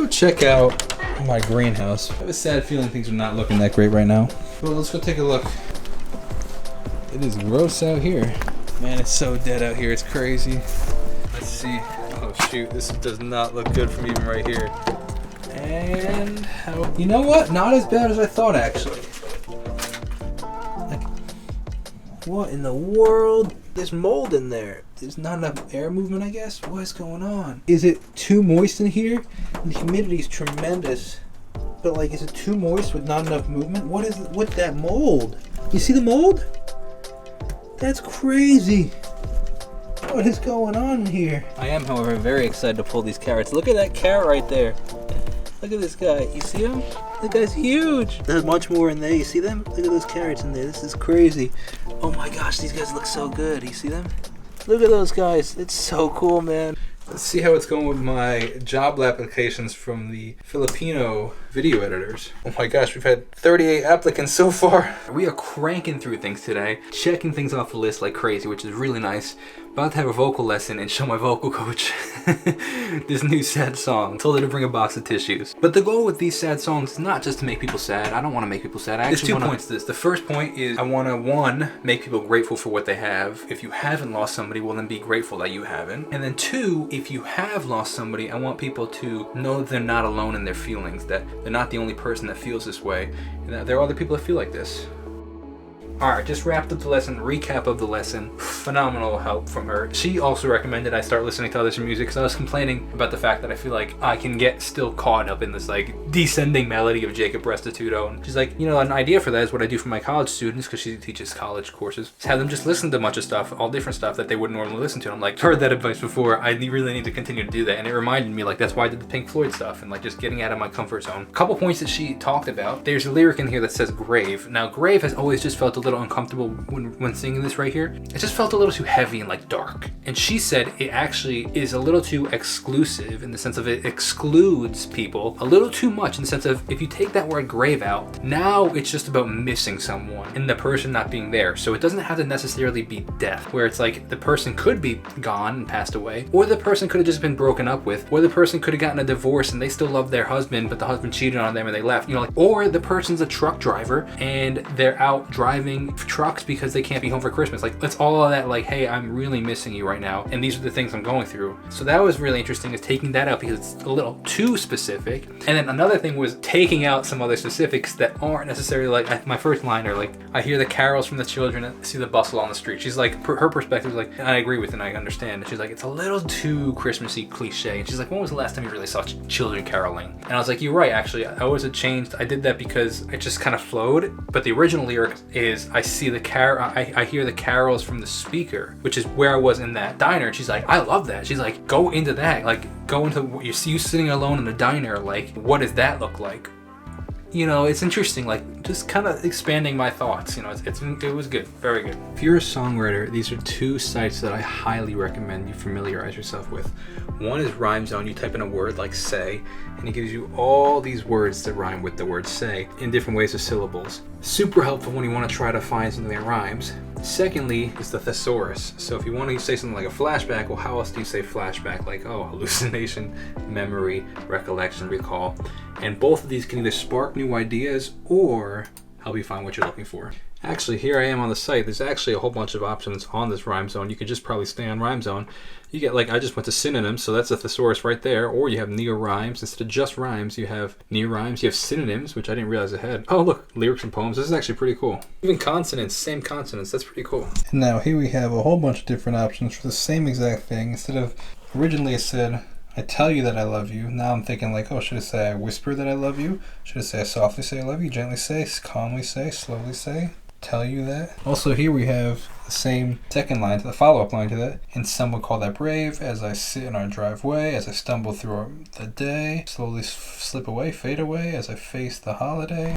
go check out my greenhouse. I have a sad feeling things are not looking that great right now. Well, let's go take a look. It is gross out here. Man, it's so dead out here. It's crazy. Let's see. Oh shoot, this does not look good from even right here. And how? You know what? Not as bad as I thought, actually. Like, what in the world? There's mold in there. There's not enough air movement, I guess. What is going on? Is it too moist in here? The humidity is tremendous. But like, is it too moist with not enough movement? What is with that mold? You see the mold? That's crazy. What is going on in here? I am, however, very excited to pull these carrots. Look at that carrot right there. Look at this guy. You see him? That guy's huge. There's much more in there. You see them? Look at those carrots in there. This is crazy. Oh my gosh, these guys look so good. You see them? Look at those guys. It's so cool, man. Let's see how it's going with my job applications from the Filipino video editors. Oh my gosh, we've had 38 applicants so far. We are cranking through things today, checking things off the list like crazy, which is really nice. About to have a vocal lesson and show my vocal coach this new sad song. Told her to bring a box of tissues. But the goal with these sad songs is not just to make people sad. I don't want to make people sad. There's 2 points to this. The first point is I want to, 1, make people grateful for what they have. If you haven't lost somebody, well then be grateful that you haven't. And then 2, if you have lost somebody, I want people to know that they're not alone in their feelings, that they're not the only person that feels this way, and that there are other people that feel like this. Alright, just wrapped up the lesson, recap of the lesson. Phenomenal help from her. She also recommended I start listening to other music because I was complaining about the fact that I feel like I can get still caught up in this like descending melody of Jacob Restituto. And she's like, you know, an idea for that is what I do for my college students, because she teaches college courses. Is have them just listen to a bunch of stuff, all different stuff that they wouldn't normally listen to. And I'm like, heard that advice before. I really need to continue to do that. And it reminded me, like, that's why I did the Pink Floyd stuff and like just getting out of my comfort zone. A couple points that she talked about. There's a lyric in here that says grave. Now, grave has always just felt a little uncomfortable when singing this right here. It just felt a little too heavy and like dark. And she said it actually is a little too exclusive in the sense of it excludes people a little too much in the sense of if you take that word grave out, now it's just about missing someone and the person not being there. So it doesn't have to necessarily be death, where it's like the person could be gone and passed away, or the person could have just been broken up with, or the person could have gotten a divorce and they still love their husband, but the husband cheated on them and they left. You know, like, or the person's a truck driver and they're out driving trucks because they can't be home for Christmas. Like, it's all of that, like, hey, I'm really missing you right now, and these are the things I'm going through. So that was really interesting, is taking that out because it's a little too specific. And then another thing was taking out some other specifics that aren't necessarily like my first liner, like, I hear the carols from the children and see the bustle on the street. She's like, her perspective is like, I agree with it and I understand. And she's like, it's a little too Christmassy cliche. And she's like, when was the last time you really saw children caroling? And I was like, you're right, actually. I always had changed. I did that because it just kind of flowed. But the original lyric is, I hear the carols from the speaker, which is where I was in that diner. And she's like, I love that. She's like, go into that. Like, go into you see you sitting alone in a diner. Like, what does that look like? You know, it's interesting, like, just kind of expanding my thoughts. You know, it was good, very good. If you're a songwriter, these are 2 sites that I highly recommend you familiarize yourself with. One is RhymeZone. You type in a word like say, and it gives you all these words that rhyme with the word say in different ways of syllables. Super helpful when you want to try to find something that rhymes. Secondly is the thesaurus. So if you want to say something like a flashback, well, how else do you say flashback? Like, oh, hallucination, memory, recollection, recall. And both of these can either spark new ideas or help you find what you're looking for. Actually, here I am on the site. There's actually a whole bunch of options on this RhymeZone. You could just probably stay on RhymeZone. You get, like, I just went to synonyms, so that's a thesaurus right there. Or you have neo-rhymes. Instead of just rhymes, you have neo-rhymes. You have synonyms, which I didn't realize I had. Oh, look, lyrics and poems. This is actually pretty cool. Even consonants, same consonants. That's pretty cool. And now here we have a whole bunch of different options for the same exact thing. Instead of, originally it said, I tell you that I love you. Now I'm thinking like, oh, should I say I whisper that I love you? Should I say I softly say I love you? Gently say, calmly say, slowly say? Tell you that. Also here we have the same second line, to the follow-up line to that. And some would call that brave. As I sit in our driveway, as I stumble through the day, slowly slip away, fade away, as I face the holiday.